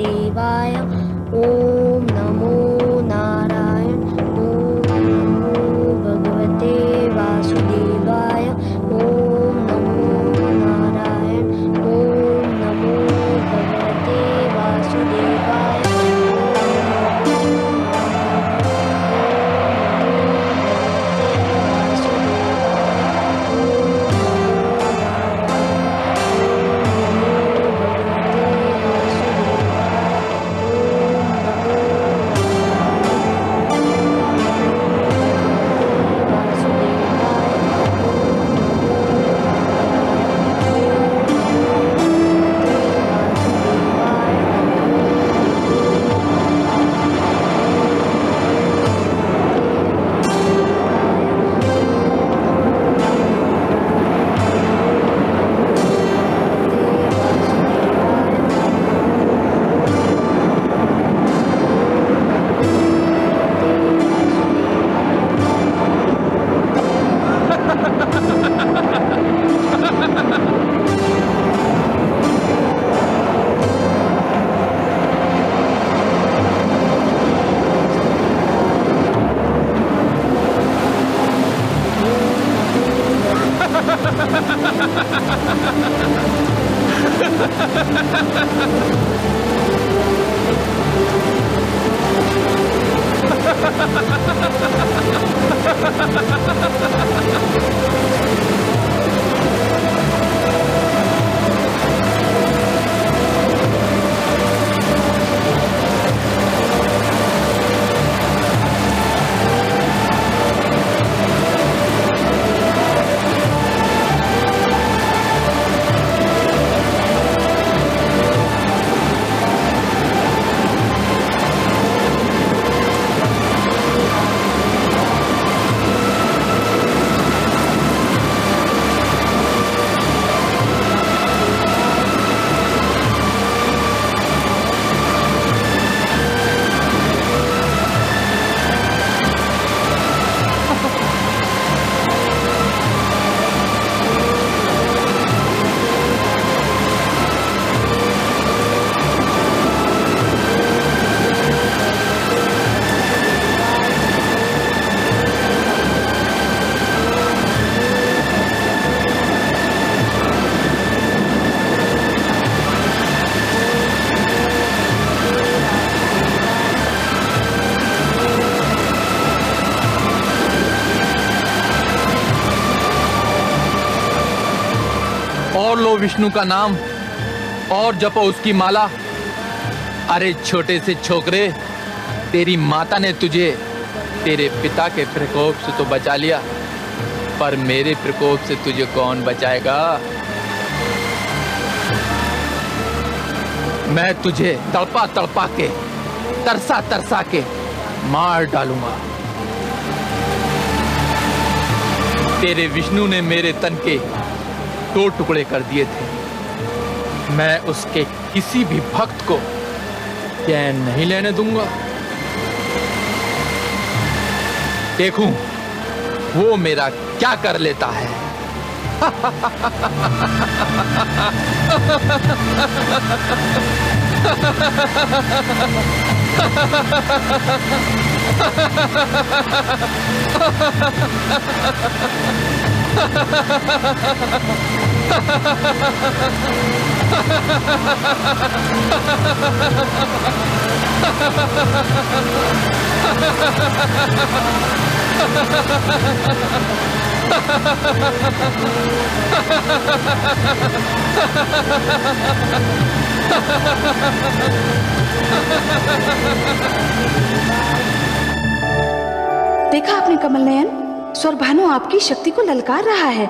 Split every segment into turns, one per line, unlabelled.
वासुदेवाय। ओम नमो नारायण। ओम नमो भगवते वासुदेवाय। ओम नमो नारायण। ओम नमो भगवते वासुदेवाय।
और लो विष्णु का नाम और जपो उसकी माला। अरे छोटे से छोकरे, तेरी माता ने तुझे तेरे पिता के प्रकोप से तो बचा लिया, पर मेरे प्रकोप से तुझे कौन बचाएगा? मैं तुझे तड़पा तड़पा के, तरसा तरसा के मार डालूंगा। तेरे विष्णु ने मेरे तन के 2 टुकड़े कर दिए थे। मैं उसके किसी भी भक्त को चैन नहीं लेने दूंगा। देखूं वो मेरा क्या कर लेता है।
देखा आपने कमल नयन, स्वर भानु आपकी शक्ति को ललकार रहा है।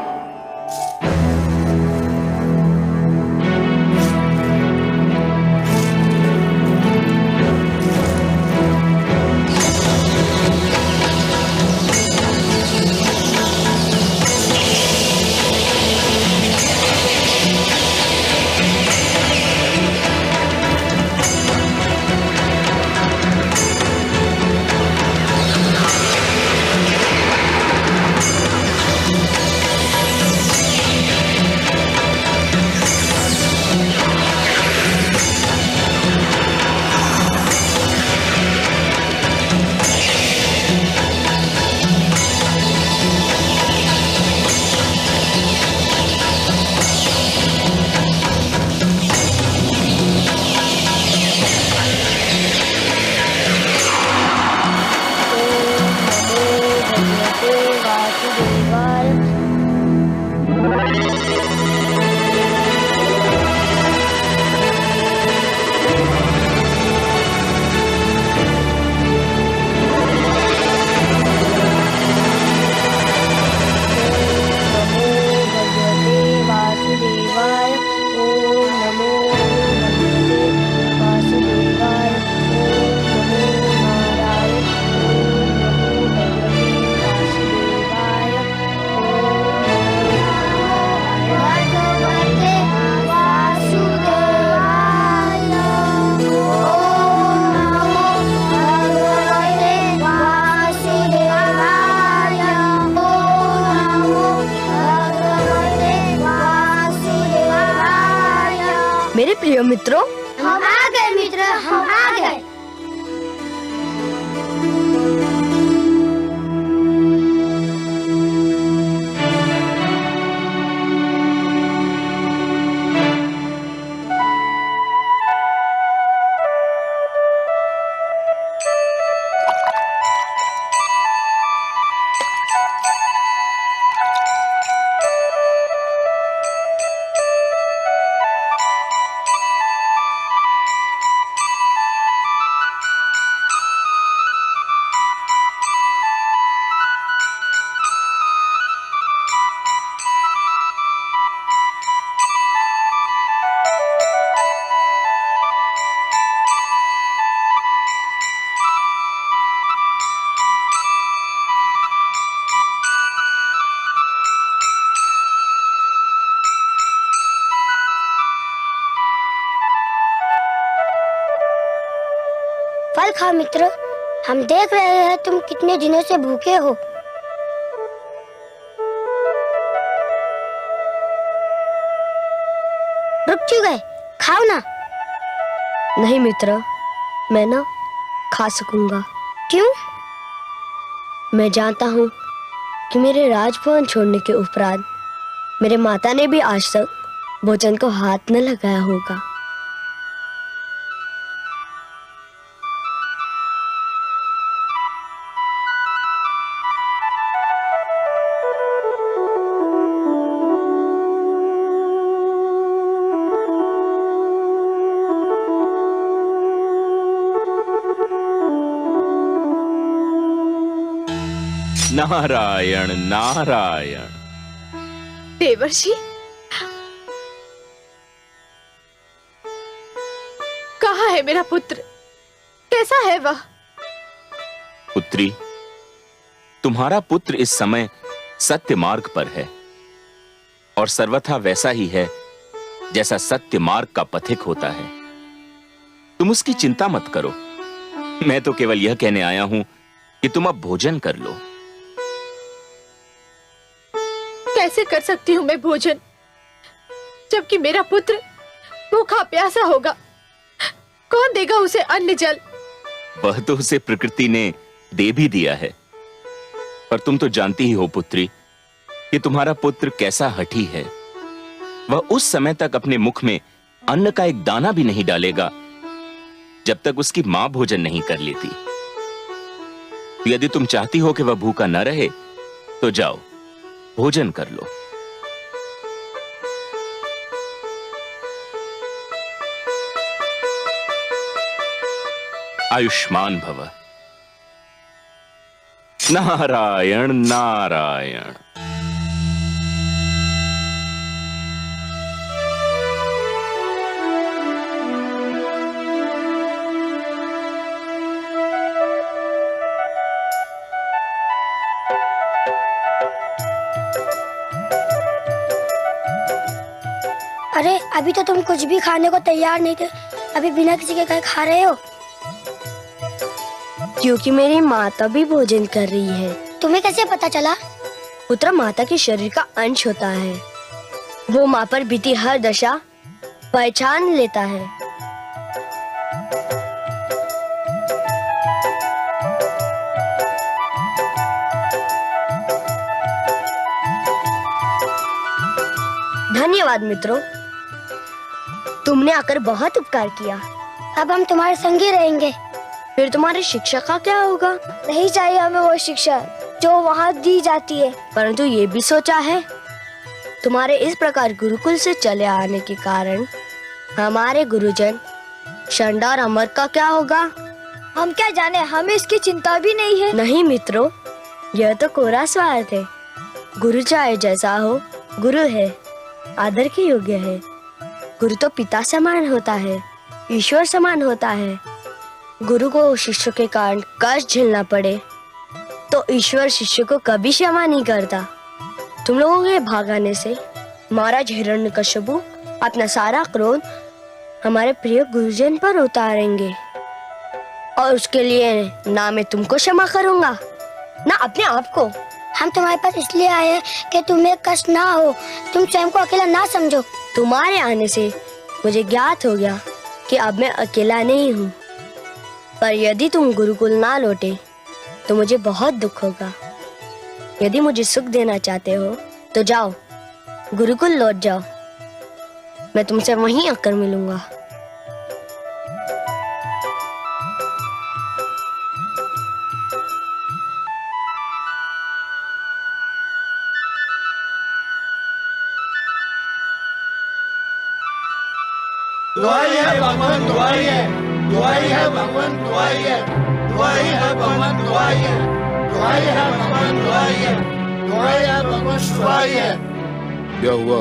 मेरे प्रिय मित्रों,
हम आ गए मित्र, हम आ गए। फल खा मित्र, हम देख रहे हैं तुम कितने दिनों से भूखे हो। रुक क्यों गए, खाओ ना।
नहीं मित्र, मैं ना खा सकूंगा।
क्यों?
मैं जानता हूँ कि मेरे राजभवन छोड़ने के उपरांत मेरे माता ने भी आज तक भोजन को हाथ न लगाया होगा।
नारायण नारायण।
देवर्षि, कहाँ है मेरा पुत्र? कैसा है वह?
पुत्री, तुम्हारा पुत्र इस समय सत्य मार्ग पर है और सर्वथा वैसा ही है जैसा सत्य मार्ग का पथिक होता है। तुम उसकी चिंता मत करो। मैं तो केवल यह कहने आया हूं कि तुम अब भोजन कर लो।
कैसे कर सकती हूँ मैं भोजन, जबकि मेरा पुत्र भूखा प्यासा होगा? कौन देगा उसे अन्न जल?
वह तो उसे प्रकृति ने दे भी दिया है, पर तुम तो जानती ही हो पुत्री कि तुम्हारा पुत्र कैसा हठी है। वह उस समय तक अपने मुख में अन्न का एक दाना भी नहीं डालेगा जब तक उसकी मां भोजन नहीं कर लेती। यदि तुम चाहती हो कि वह भूखा न रहे तो जाओ, भोजन कर लो। आयुष्मान भव। नारायण नारायण।
अरे अभी तो तुम कुछ भी खाने को तैयार नहीं थे, अभी बिना किसी के कहे खा रहे हो।
क्योंकि मेरी माता भी भोजन कर रही है।
तुम्हें कैसे पता चला?
पुत्र माता के शरीर का अंश होता है। वो माँ पर बीती हर दशा पहचान लेता है। धन्यवाद मित्रों, तुमने आकर बहुत उपकार किया।
अब हम तुम्हारे संग ही रहेंगे।
फिर तुम्हारी शिक्षा का क्या होगा?
नहीं चाहिए हमें वो शिक्षा जो वहाँ दी जाती है।
परंतु ये भी सोचा है, तुम्हारे इस प्रकार गुरुकुल से चले आने के कारण हमारे गुरुजन शंडा और अमर का क्या होगा?
हम क्या जाने, हमें इसकी चिंता भी नहीं है।
नहीं मित्रों, यह तो कोरा स्वार्थ है। गुरु चाहे जैसा हो, गुरु है, आदर के योग्य है। गुरु तो पिता समान होता है, ईश्वर समान होता है। गुरु को शिष्य के कारण कष्ट झेलना पड़े तो ईश्वर शिष्य को कभी क्षमा नहीं करता। तुम लोगों के भागाने से महाराज हिरण्यकश्यपु अपना सारा क्रोध हमारे प्रिय गुरुजन पर उतारेंगे, और उसके लिए ना मैं तुमको क्षमा करूंगा ना अपने आप को।
हम तुम्हारे पास इसलिए आए हैं कि तुम्हें कष्ट ना हो, तुम स्वयं को अकेला ना समझो।
तुम्हारे आने से मुझे ज्ञात हो गया कि अब मैं अकेला नहीं हूँ। पर यदि तुम गुरुकुल ना लौटे तो मुझे बहुत दुख होगा। यदि मुझे सुख देना चाहते हो तो जाओ, गुरुकुल लौट जाओ। मैं तुमसे वहीं आकर मिलूंगा।
दुआई है भगवान, दुआई है, दुआई है भगवान, दुआई है, दुआई है भगवान, दुआई है, दुआई है भगवान, दुआई है, दुआई है भगवान, दुआई है।
क्या हुआ?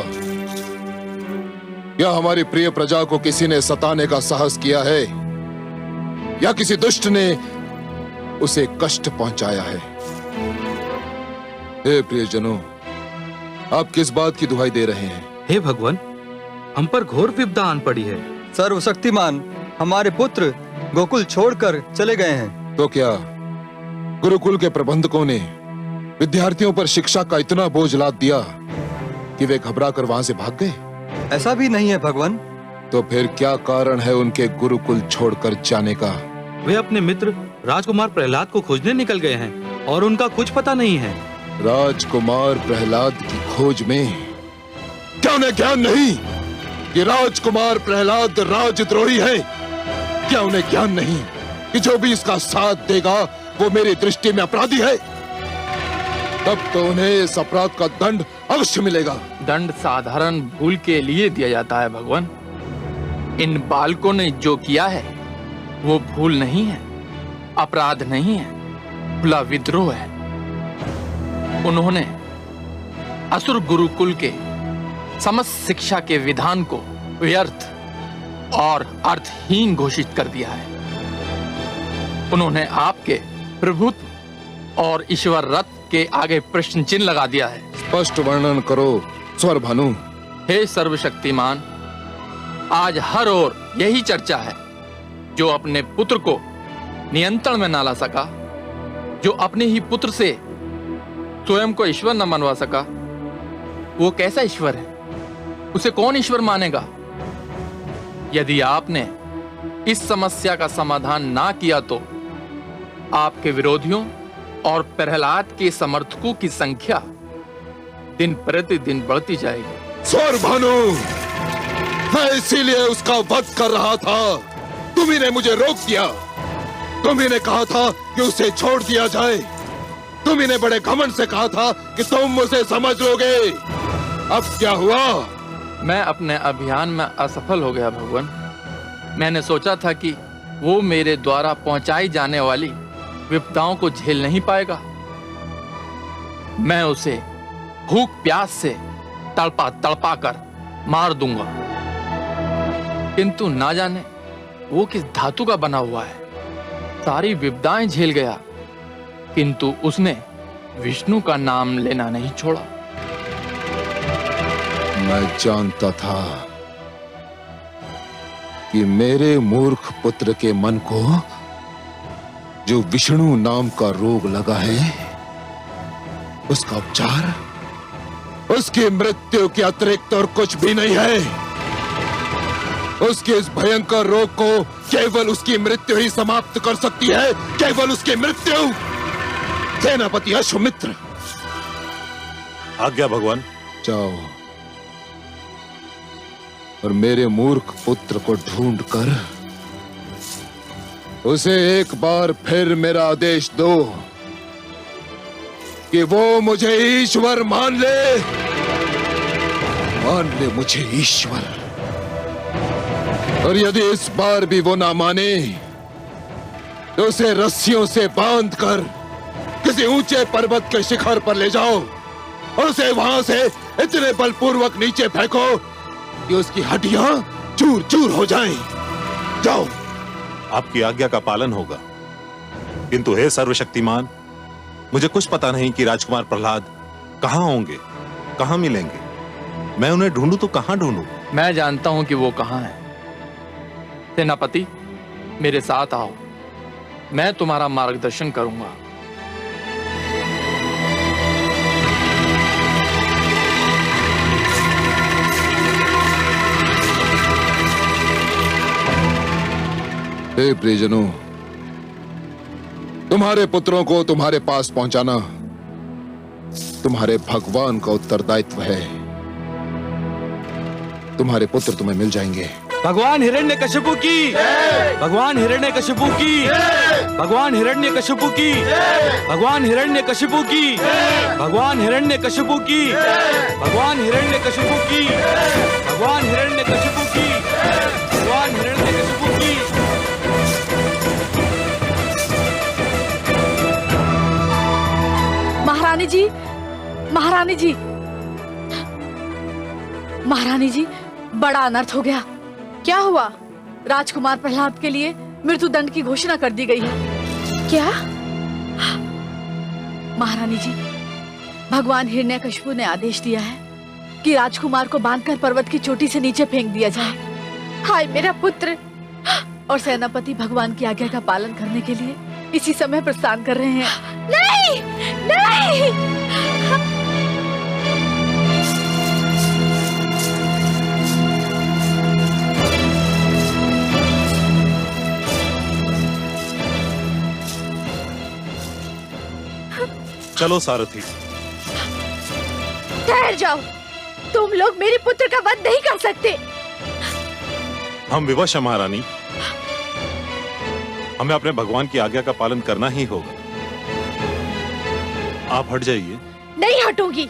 क्या हमारी प्रिय प्रजा को किसी ने सताने का साहस किया है या किसी दुष्ट ने उसे कष्ट पहुंचाया है? हे प्रियजनों, आप किस बात की दुहाई दे रहे हैं?
हे भगवान, हम पर घोर विपदा आन पड़ी है।
सर्वशक्तिमान, हमारे पुत्र गोकुल छोड़कर चले गए हैं।
तो क्या गुरुकुल के प्रबंधकों ने विद्यार्थियों पर शिक्षा का इतना बोझ लाद दिया कि वे घबराकर वहां से भाग गए?
ऐसा भी नहीं है भगवान।
तो फिर क्या कारण है उनके गुरुकुल छोड़कर जाने का?
वे अपने मित्र राजकुमार प्रहलाद को खोजने निकल गए हैं और उनका कुछ पता नहीं है।
राजकुमार प्रहलाद की खोज में क्या उन्हें ज्ञान नहीं कि राजकुमार प्रहलाद राजद्रोही है? क्या उन्हें ज्ञान नहीं कि जो भी इसका साथ देगा वो मेरी दृष्टि में अपराधी है? तब तो उन्हें इस अपराध का दंड अवश्य मिलेगा।
दंड साधारण भूल के लिए दिया जाता है भगवान। इन बालकों ने जो किया है वो भूल नहीं है, अपराध नहीं है, खुला विद्रोह है। उन्होंने असुर गुरुकुल के समस्त शिक्षा के विधान को व्यर्थ और अर्थहीन घोषित कर दिया है। उन्होंने आपके प्रभुत्व और ईश्वर रत्न के आगे प्रश्न चिन्ह लगा दिया है।
स्पष्ट वर्णन करो स्वर भानु।
हे सर्वशक्तिमान, आज हर ओर यही चर्चा है। जो अपने पुत्र को नियंत्रण में ना ला सका, जो अपने ही पुत्र से स्वयं को ईश्वर न मनवा सका, वो कैसा ईश्वर है? उसे कौन ईश्वर मानेगा? यदि आपने इस समस्या का समाधान ना किया तो आपके विरोधियों और प्रहलाद के समर्थकों की संख्या दिन प्रतिदिन बढ़ती जाएगी।
स्वर भानु, मैं इसीलिए उसका वध कर रहा था। तुम ही ने मुझे रोक दिया। तुम ही ने कहा था कि उसे छोड़ दिया जाए। तुम ही ने बड़े घमंड से कहा था कि तुम मुझे समझ लोगे। अब क्या हुआ?
मैं अपने अभियान में असफल हो गया भगवान। मैंने सोचा था कि वो मेरे द्वारा पहुंचाई जाने वाली विपदाओं को झेल नहीं पाएगा। मैं उसे भूख प्यास से तड़पा तड़पा कर मार दूंगा। किंतु ना जाने वो किस धातु का बना हुआ है। सारी विपदाएं झेल गया, किंतु उसने विष्णु का नाम लेना नहीं छोड़ा।
मैं जानता था कि मेरे मूर्ख पुत्र के मन को जो विष्णु नाम का रोग लगा है, उसका उपचार उसकी मृत्यु के अतिरिक्त और कुछ भी नहीं है। उसके इस भयंकर रोग को केवल उसकी मृत्यु ही समाप्त कर सकती है, केवल उसकी मृत्यु। सेनापति अश्वमित्र,
आज्ञा भगवान।
जाओ और मेरे मूर्ख पुत्र को ढूंढकर उसे एक बार फिर मेरा आदेश दो कि वो मुझे ईश्वर मान ले मुझे ईश्वर। और यदि इस बार भी वो ना माने तो उसे रस्सियों से बांधकर किसी ऊंचे पर्वत के शिखर पर ले जाओ और उसे वहां से इतने बलपूर्वक नीचे फेंको कि उसकी हड्डियां चूर चूर हो जाएं। जाओ।
आपकी आज्ञा का पालन होगा, किंतु हे सर्वशक्तिमान, मुझे कुछ पता नहीं कि राजकुमार प्रहलाद कहाँ होंगे, कहाँ मिलेंगे। मैं उन्हें ढूंढूं तो कहाँ ढूंढूं?
मैं जानता हूं कि वो कहाँ है। सेनापति, मेरे साथ आओ, मैं तुम्हारा मार्गदर्शन करूंगा।
हे प्रियजनों, तुम्हारे पुत्रों को तुम्हारे पास पहुंचाना तुम्हारे भगवान का उत्तरदायित्व है। तुम्हारे पुत्र तुम्हें मिल जाएंगे।
भगवान हिरण्यकशिपु की, भगवान हिरण्यकशिपु की, भगवान हिरण्यकशिपु की, भगवान हिरण्यकशिपु की, भगवान हिरण्यकशिपु की, भगवान हिरण्यकशिपु की, भगवान हिरण्यकशिपु की, भगवान हिरण्यकशिपु की।
महारानी जी, महारानी जी, महारानी जी, बड़ा अनर्थ हो गया। क्या हुआ? राजकुमार प्रहलाद के लिए मृत्युदंड की घोषणा कर दी गई है। क्या? महारानी जी, भगवान हिरण्यकशिपु ने आदेश दिया है कि राजकुमार को बांधकर पर्वत की चोटी से नीचे फेंक दिया जाए। हाय मेरा पुत्र! और सेनापति भगवान की आज्ञा का पालन करने के लिए इसी समय प्रस्थान कर रहे हैं। नहीं, नहीं!
चलो सारथी।
ठहर जाओ, तुम लोग मेरे पुत्र का वध नहीं कर सकते।
हम विवश हैं महारानी, हमें अपने भगवान की आज्ञा का पालन करना ही होगा। आप हट जाइए।
नहीं हटूंगी।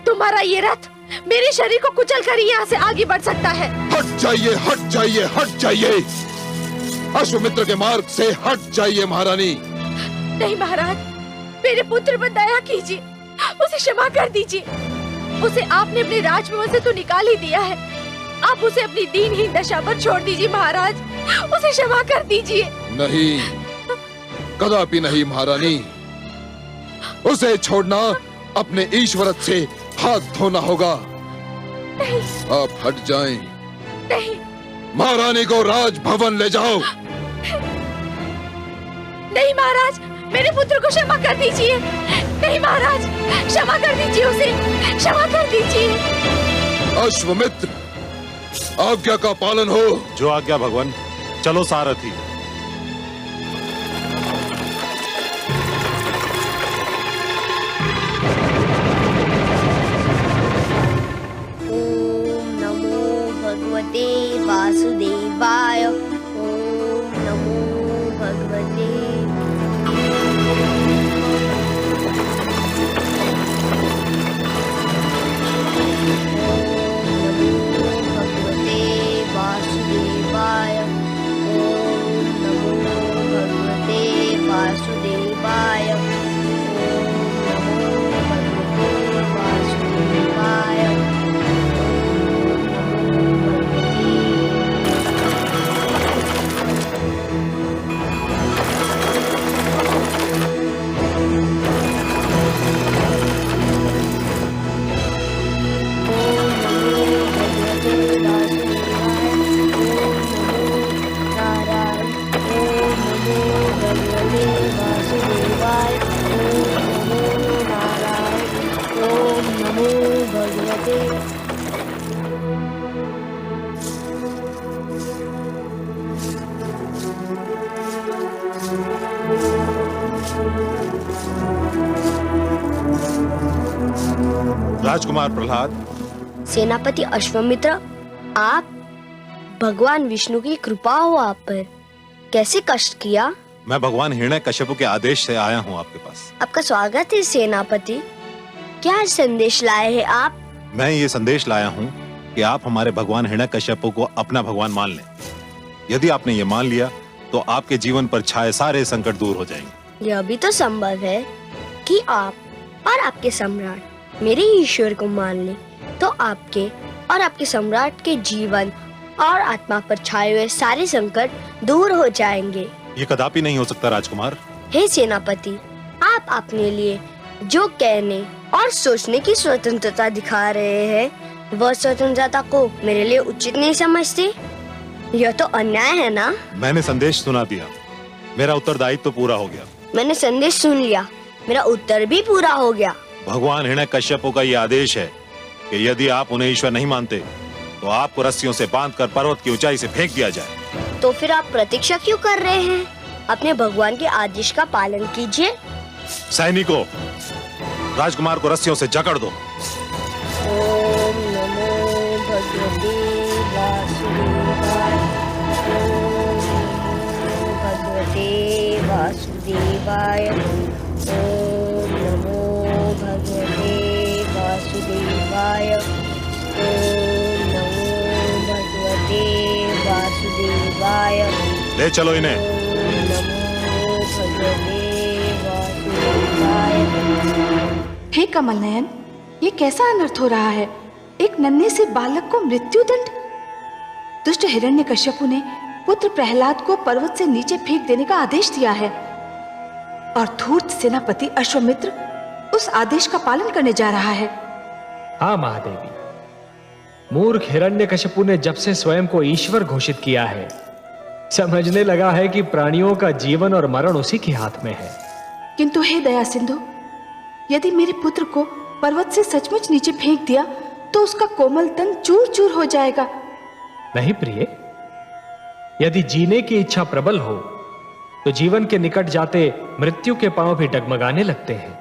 तुम्हारा ये रथ मेरे शरीर को कुचल कर यहाँ से आगे बढ़ सकता है।
हट जाइए, हट जाइए, हट जाइए। अश्वमित्र के मार्ग से हट जाइए महारानी।
नहीं महाराज, मेरे पुत्र पर दया कीजिए, उसे क्षमा कर दीजिए। उसे आपने अपने राजभवन से तो निकाल ही दिया है, आप उसे अपनी दीनहीन दशा पर छोड़ दीजिए महाराज, उसे क्षमा कर दीजिए। नहीं,
कदापि नहीं महारानी। उसे छोड़ना अपने ईश्वरत से हाथ धोना होगा।
नहीं।
आप हट जाएं।
नहीं।
महारानी को राजभवन ले जाओ।
नहीं महाराज, मेरे पुत्र को क्षमा कर दीजिए। नहीं महाराज, क्षमा कर दीजिए उसे, क्षमा कर दीजिए।
अश्वमित्र, आज्ञा का पालन हो।
जो आज्ञा भगवान। चलो सारथी।
ओम नमो भगवते वासुदेवाय। ओम नमो भगवते वासुदेवाय। ओम नमो भगवते वासुदेवाय। ओम नमो भगवते वासुदेवाय।
राजकुमार प्रहलाद।
सेनापति अश्वमित्र, आप, भगवान विष्णु की कृपा हो आप पर। कैसे कष्ट किया?
मैं भगवान हिरण्यकशिपु के आदेश से आया हूँ आपके पास।
आपका स्वागत है सेनापति। क्या संदेश लाए हैं आप?
मैं ये संदेश लाया हूँ कि आप हमारे भगवान हिरण्यकशिपु को अपना भगवान मान लें। यदि आपने ये मान लिया तो आपके जीवन पर छाए सारे संकट दूर हो जाएंगे।
यह भी तो संभव है कि आप और आपके सम्राट मेरे ईश्वर को मान ले, तो आपके और आपके सम्राट के जीवन और आत्मा पर छाए हुए सारे संकट दूर हो जाएंगे।
ये कदापि नहीं हो सकता राजकुमार।
हे सेनापति, आप अपने लिए जो कहने और सोचने की स्वतंत्रता दिखा रहे हैं, वह स्वतंत्रता को मेरे लिए उचित नहीं समझते? यह तो अन्याय है ना?
मैंने संदेश सुना दिया, मेरा उत्तरदायित्व तो पूरा हो गया।
मैंने संदेश सुन लिया, मेरा उत्तर भी पूरा हो गया।
भगवान हिरण्यकशिपु का ये आदेश है कि यदि आप उन्हें ईश्वर नहीं मानते तो आपको रस्सियों से बांधकर पर्वत की ऊंचाई से फेंक दिया जाए।
तो फिर आप प्रतीक्षा क्यों कर रहे हैं? अपने भगवान के आदेश का पालन कीजिए।
सैनिकों, राजकुमार को रस्सियों से जकड़ दो।
ओम नमो भगवते वासुदेवाय। ओम भगवते वासुदेवाय। ओम नमो भगवते वासुदेवाय। ओम नमो भगवते वासुदेवाय।
ले चलो इन्हें।
ओम नमो भगवते वासुदेवाय।
हे कमल नयन, ये कैसा अनर्थ हो रहा है? एक नन्हे से बालक को मृत्यु दंड। दुष्ट हिरण्यकश्यपु ने पुत्र प्रहलाद को पर्वत से नीचे फेंक देने का आदेश दिया है और धूर्त सेनापति अश्वमित्र उस आदेश का पालन करने जा रहा है।
हाँ महादेवी, मूर्ख हिरण्यकश्यपु ने जब से स्वयं को ईश्वर घोषित किया है, समझने लगा है कि प्राणियों का जीवन और मरण उसी के हाथ में है।
किंतु हे दया सिंधु, यदि मेरे पुत्र को पर्वत से सचमुच नीचे फेंक दिया तो उसका कोमल तन चूर चूर हो जाएगा।
नहीं प्रिय, यदि जीने की इच्छा प्रबल हो तो जीवन के निकट जाते मृत्यु के पांव भी डगमगाने लगते हैं।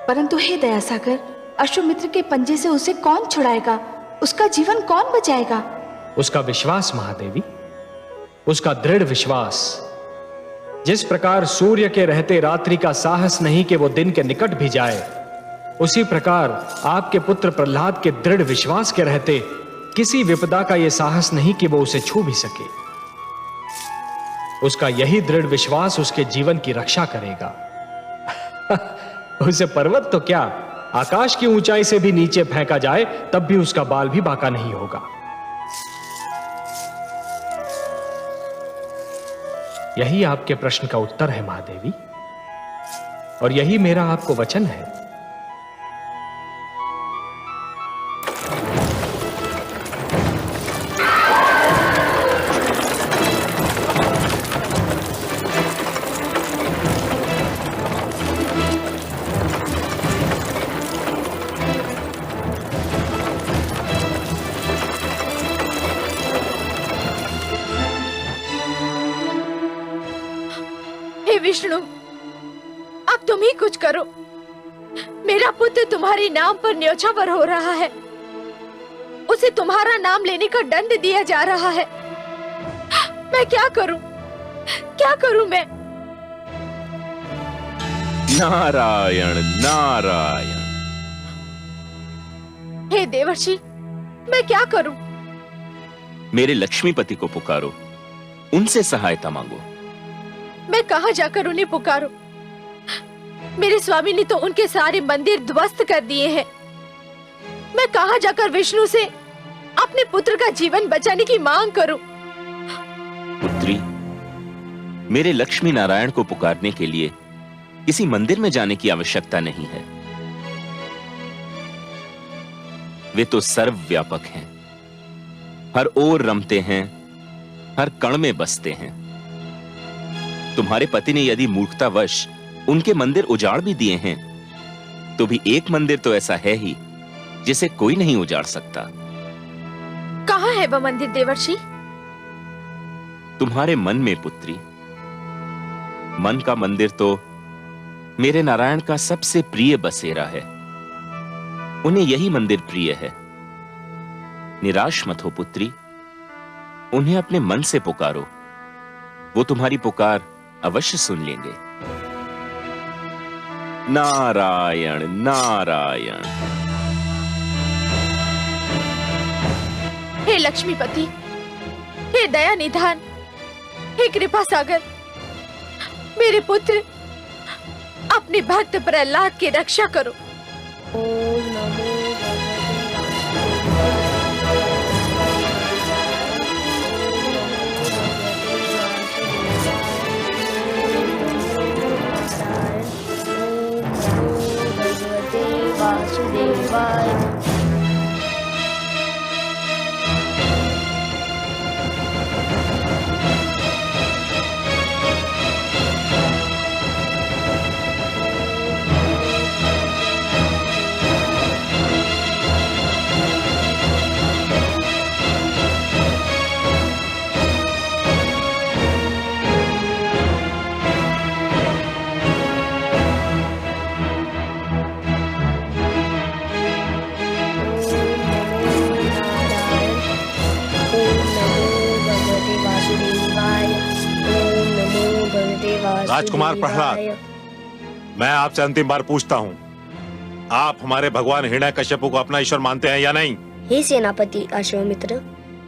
परंतु हे दया सागर, अश्वमित्र के पंजे से उसे कौन छुड़ाएगा? उसका जीवन कौन बचाएगा?
उसका विश्वास महादेवी, उसका दृढ़ विश्वास। जिस प्रकार सूर्य के रहते रात्रि का साहस नहीं कि वो दिन के निकट भी जाए, उसी प्रकार आपके पुत्र प्रहलाद के दृढ़ विश्वास के रहते किसी विपदा का यह साहस नहीं कि वो उसे छू भी सके। उसका यही दृढ़ विश्वास उसके जीवन की रक्षा करेगा। उसे पर्वत तो क्या, आकाश की ऊंचाई से भी नीचे फेंका जाए तब भी उसका बाल भी बांका नहीं होगा। यही आपके प्रश्न का उत्तर है महादेवी, और यही मेरा आपको वचन है।
विष्णु, अब तुम ही कुछ करो। मेरा पुत्र तुम्हारे नाम पर न्योछावर हो रहा है। उसे तुम्हारा नाम लेने का दंड दिया जा रहा है। मैं क्या करूं? क्या करूं मैं?
नारायण नारायण।
हे देवर्षि, मैं क्या करूं?
मेरे लक्ष्मीपति को पुकारो, उनसे सहायता मांगो।
मैं कहां जाकर उन्हें पुकारूं? मेरे स्वामी ने तो उनके सारे मंदिर ध्वस्त कर दिए हैं। मैं कहां जाकर विष्णु से अपने पुत्र का जीवन बचाने की मांग करूं?
पुत्री, मेरे लक्ष्मी नारायण को पुकारने के लिए किसी मंदिर में जाने की आवश्यकता नहीं है। वे तो सर्वव्यापक हैं, हर ओर रमते हैं, हर कण में बसते हैं। तुम्हारे पति ने यदि मूर्खतावश उनके मंदिर उजाड़ भी दिए हैं, तो भी एक मंदिर तो ऐसा है ही जिसे कोई नहीं उजाड़ सकता।
कहां है वह मंदिर देवर्षि?
तुम्हारे मन में पुत्री। मन का मंदिर तो मेरे नारायण का सबसे प्रिय बसेरा है। उन्हें यही मंदिर प्रिय है। निराश मत हो पुत्री, उन्हें अपने मन से पुकारो, वो तुम्हारी पुकार अवश्य सुन लेंगे। नारायण नारायण।
हे लक्ष्मीपति, हे दया निधान, हे कृपा सागर, मेरे पुत्र अपने भक्त प्रहलाद की रक्षा करो।
ओम नमो भगवते वासुदेवाय।
राजकुमार प्रहलाद, मैं आपसे अंतिम बार पूछता हूँ, आप हमारे भगवान हिरण्यकश्यप को अपना ईश्वर मानते हैं या नहीं?
हे सेनापति अश्वमित्र,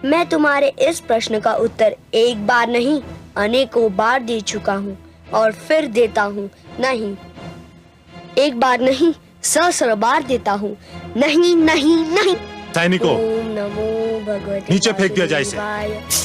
मैं तुम्हारे इस प्रश्न का उत्तर एक बार नहीं अनेकों बार दे चुका हूँ और फिर देता हूँ। नहीं, एक बार नहीं, सहस्र बार देता हूँ। नहीं नहीं नहीं।
सैनिकों,
ओम नमो भगवते
नीचे फेंक दिया जाए इसे।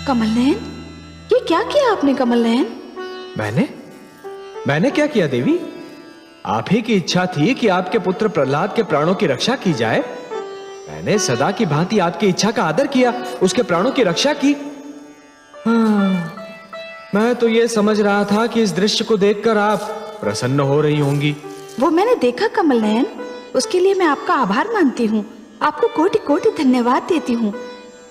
कमल नयन, ये क्या किया आपने कमल नयन?
मैंने क्या किया देवी? आप ही की इच्छा थी कि आपके पुत्र प्रहलाद के प्राणों की रक्षा की जाए। मैंने सदा की भांति आपकी इच्छा का आदर किया, उसके प्राणों की रक्षा की। मैं तो ये समझ रहा था कि इस दृश्य को देखकर आप प्रसन्न हो रही होंगी।
वो मैंने देखा कमल नयन, उसके लिए मैं आपका आभार मानती हूँ, आपको कोटि कोटि धन्यवाद देती हूँ।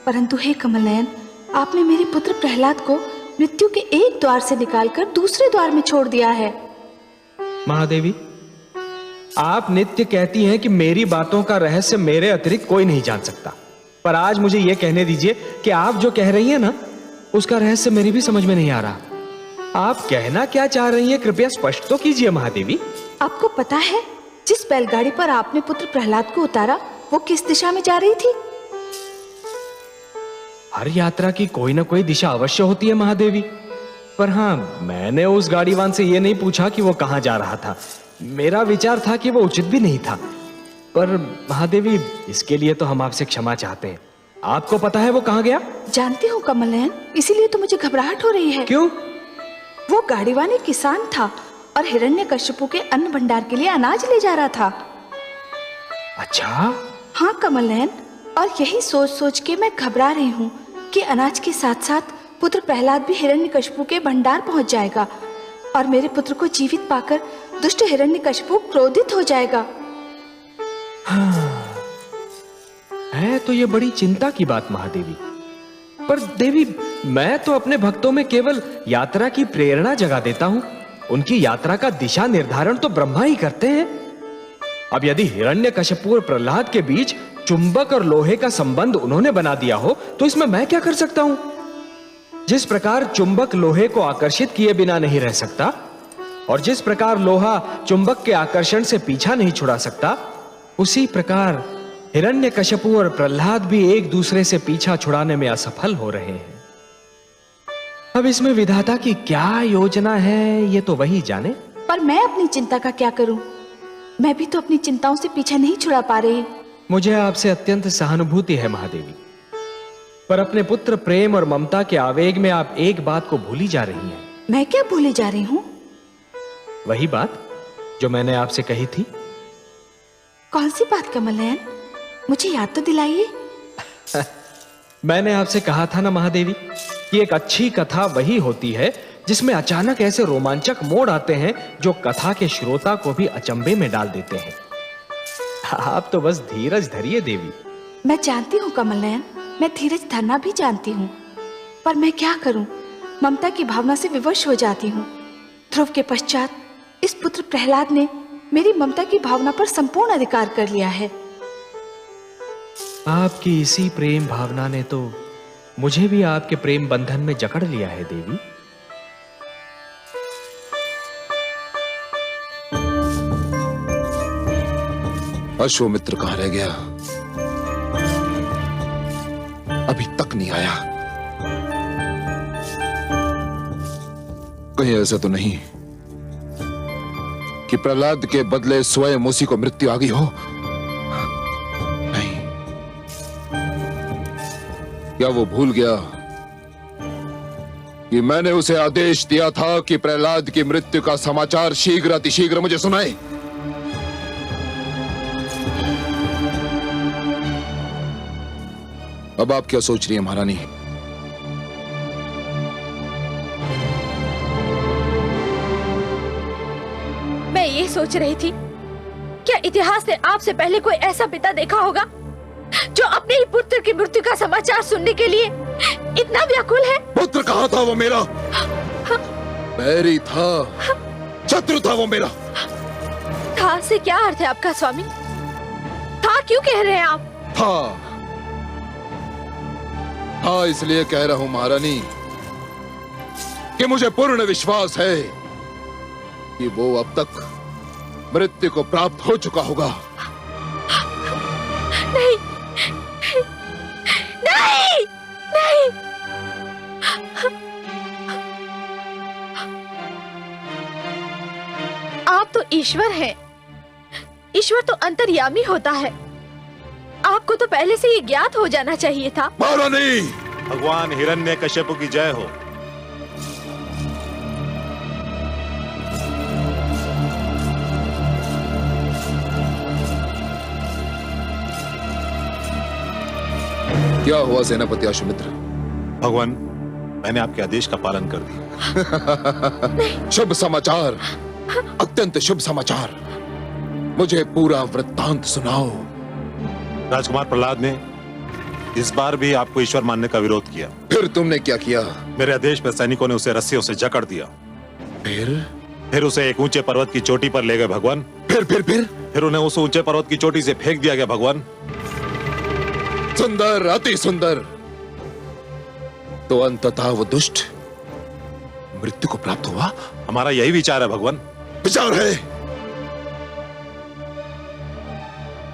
परंतु हे कमल नयन, आपने मेरे पुत्र प्रहलाद को मृत्यु के एक द्वार से निकालकर दूसरे द्वार में छोड़ दिया है।
महादेवी, आप नित्य कहती हैं कि मेरी बातों का रहस्य मेरे अतिरिक्त कोई नहीं जान सकता, पर आज मुझे यह कहने दीजिए कि आप जो कह रही हैं ना, उसका रहस्य मेरी भी समझ में नहीं आ रहा। आप कहना क्या चाह रही हैं, कृपया स्पष्ट तो कीजिए महादेवी।
आपको पता है जिस बैलगाड़ी पर आपने पुत्र प्रहलाद को उतारा वो किस दिशा में जा रही थी?
हर यात्रा की कोई ना कोई दिशा अवश्य होती है महादेवी, पर हाँ, मैंने उस गाड़ीवान से यह नहीं पूछा कि वो कहाँ जा रहा था। मेरा विचार था कि वो उचित भी नहीं था। पर महादेवी, इसके लिए तो हम आपसे क्षमा चाहते हैं। आपको पता है वो कहाँ गया?
जानती हूँ कमल नयन, इसीलिए तो मुझे घबराहट हो रही है।
क्यों?
वो गाड़ीवान एक किसान था और हिरण्यकश्यपु के अन्न भंडार के लिए अनाज ले जा रहा था।
अच्छा?
हाँ कमल नयन, और यही सोच सोच के मैं घबरा रही हूँ कि अनाज के साथ साथ पुत्र प्रहलाद भी हिरण्यकश्यपु के भंडार पहुंच जाएगा और मेरे पुत्र को जीवित पाकर दुष्ट हिरण्यकश्यपु क्रोधित हो जाएगा।
है तो ये बड़ी चिंता की बात महादेवी। पर देवी, मैं तो अपने भक्तों में केवल यात्रा की प्रेरणा जगा देता हूं। उनकी यात्रा का दिशा निर्धारण तो ब्रह्मा ही करते हैं। अब यदि हिरण्यकशिपु और प्रहलाद के बीच चुंबक और लोहे का संबंध उन्होंने बना दिया हो तो इसमें मैं क्या कर सकता हूं? जिस प्रकार चुंबक लोहे को आकर्षित किए बिना नहीं रह सकता और जिस प्रकार लोहा चुंबक के आकर्षण से पीछा नहीं छुड़ा सकता, उसी प्रकार हिरण्यकशिपु और प्रहलाद भी एक दूसरे से पीछा छुड़ाने में असफल हो रहे हैं। अब इसमें विधाता की क्या योजना है ये तो वही जाने।
पर मैं अपनी चिंता का क्या करूं? मैं भी तो अपनी चिंताओं से पीछा नहीं छुड़ा पा रही।
मुझे आपसे अत्यंत सहानुभूति है महादेवी, पर अपने पुत्र प्रेम और ममता के आवेग में आप एक बात को भूली जा रही हैं।
मैं क्या भूली जा रही हूँ?
वही बात जो मैंने आपसे कही थी।
कौन सी बात कमल नयन? मुझे याद तो दिलाइए।
मैंने आपसे कहा था ना महादेवी कि एक अच्छी कथा वही होती है जिसमें अचानक ऐसे रोमांचक मोड़ आते हैं जो कथा के श्रोता को भी अचंभे में डाल देते हैं। आप तो बस धीरज धरिए देवी।
मैं जानती हूँ कमल नयन, मैं धीरज धरना भी जानती हूँ, पर मैं क्या करूँ? ममता की भावना से विवश हो जाती हूँ। ध्रुव के पश्चात इस पुत्र प्रहलाद ने मेरी ममता की भावना पर संपूर्ण अधिकार कर लिया है।
आपकी इसी प्रेम भावना ने तो मुझे भी आपके प्रेम बंधन में जकड़ लिया है देवी।
अश्वमित्र कहां रह गया? अभी तक नहीं आया। कहीं ऐसा तो नहीं कि प्रहलाद के बदले स्वयं उसी को मृत्यु आ गई हो? नहीं। क्या वो भूल गया कि मैंने उसे आदेश दिया था कि प्रहलाद की मृत्यु का समाचार शीघ्र अतिशीघ्र मुझे सुनाए? अब आप क्या सोच रही हैं महारानी?
मैं ये सोच रही थी, क्या इतिहास ने आपसे पहले कोई ऐसा पिता देखा होगा जो अपने ही पुत्र की मृत्यु का समाचार सुनने के लिए इतना व्याकुल है?
पुत्र कहाँ था वो मेरा? बैरी था, शत्रु था वो मेरा।
था से क्या अर्थ है आपका स्वामी? था क्यों कह रहे हैं आप?
था इसलिए कह रहा हूं महारानी कि मुझे पूर्ण विश्वास है कि वो अब तक मृत्यु को प्राप्त हो चुका होगा।
नहीं, नहीं, नहीं। आप तो ईश्वर हैं। ईश्वर तो अंतर्यामी होता है। आपको तो पहले से ये ज्ञात हो जाना चाहिए था।
महारानी,
भगवान हिरण्यकशिपु की जय हो।
क्या हुआ सेनापति अश्वमित्र?
भगवान, मैंने आपके आदेश का पालन कर दिया।
शुभ समाचार, अत्यंत शुभ समाचार। मुझे पूरा वृत्तांत सुनाओ।
राजकुमार प्रहलाद ने इस बार भी आपको ईश्वर मानने का विरोध किया।
फिर तुमने क्या किया?
मेरे आदेश पर सैनिकों ने उसे रस्सियों से जकड़ दिया। फिर उसे एक ऊंचे पर्वत की चोटी पर ले गए भगवान। फिर उन्हें उस ऊंचे पर्वत की चोटी से फेंक दिया गया भगवान।
सुंदर, अति सुंदर। तो अंततः वो दुष्ट मृत्यु को प्राप्त हुआ?
हमारा यही विचार है भगवान।
विचार है?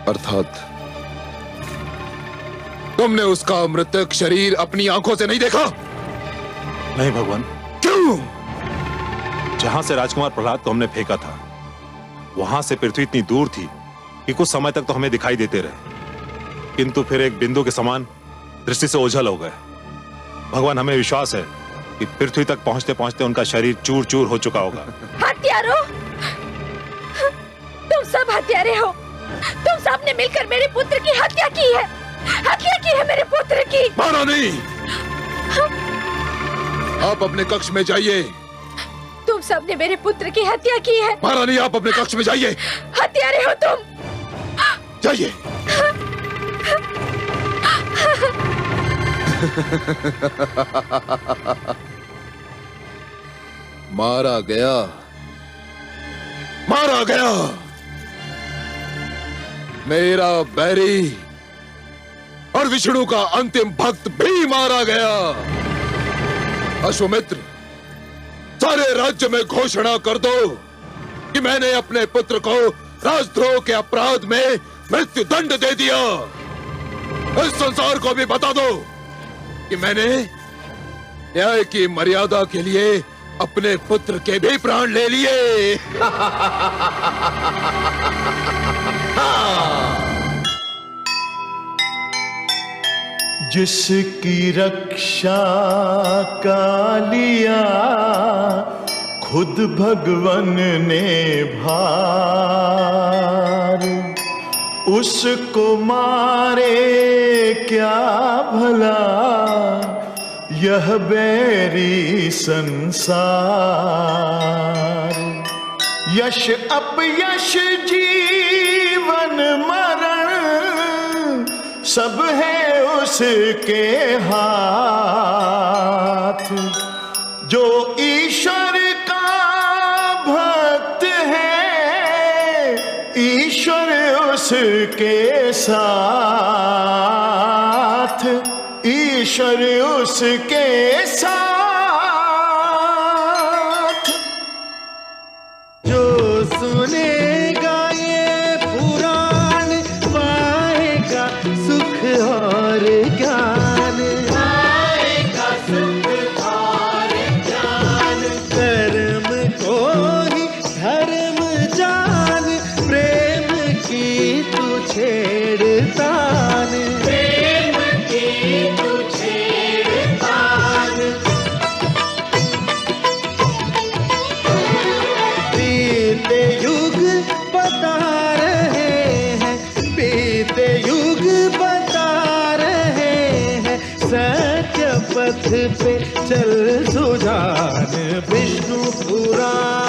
अर्थात तुमने उसका मृतक शरीर अपनी आंखों से नहीं देखा?
नहीं भगवान।
क्यों?
जहां से राजकुमार प्रहलाद को हमने फेंका था, वहां से पृथ्वी इतनी दूर थी कि कुछ समय तक तो हमें दिखाई देते रहे, किंतु फिर एक बिंदु के समान दृष्टि से ओझल हो गए। भगवान, हमें विश्वास है कि पृथ्वी तक पहुंचते पहुंचते उनका शरीर चूर चूर हो चुका होगा।
हत्यारों, तुम सब हत्यारे हो। तुम सबने मिलकर मेरे पुत्र की हत्या की है। हत्या की है मेरे पुत्र की।
महारानी, आप अपने कक्ष में जाइए।
तुम सबने मेरे पुत्र की हत्या की है।
महारानी, आप अपने कक्ष में जाइए।
हत्यारे हो तुम।
जाइए। मारा गया, मारा गया। मेरा बैरी और विष्णु का अंतिम भक्त भी मारा गया। अश्वमित्र, सारे राज्य में घोषणा कर दो कि मैंने अपने पुत्र को राजद्रोह के अपराध में मृत्यु दंड दे दिया। इस संसार को भी बता दो कि मैंने न्याय की मर्यादा के लिए अपने पुत्र के भी प्राण ले लिए।
जिसकी रक्षा कालिया खुद भगवन ने भार, उसको मारे क्या भला यह बैरी संसार। यश अपयश जीवन मरण सब है उसके हाथ। जो ईश्वर का भक्त है ईश्वर उसके साथ, ईश्वर उसके साथ। जो सुनेगा ये पुराण पाएगा सुख और ज्ञान, पाएगा सुख और ज्ञान। कर्म को ही धर्म जान, प्रेम की तू छेड़तान, प्रेम की तू छेड़तान। बीते युग बता रहे हैं, बीते युग बता रहे हैं, सत्य पथ पे चल सुजान। विष्णु पुराण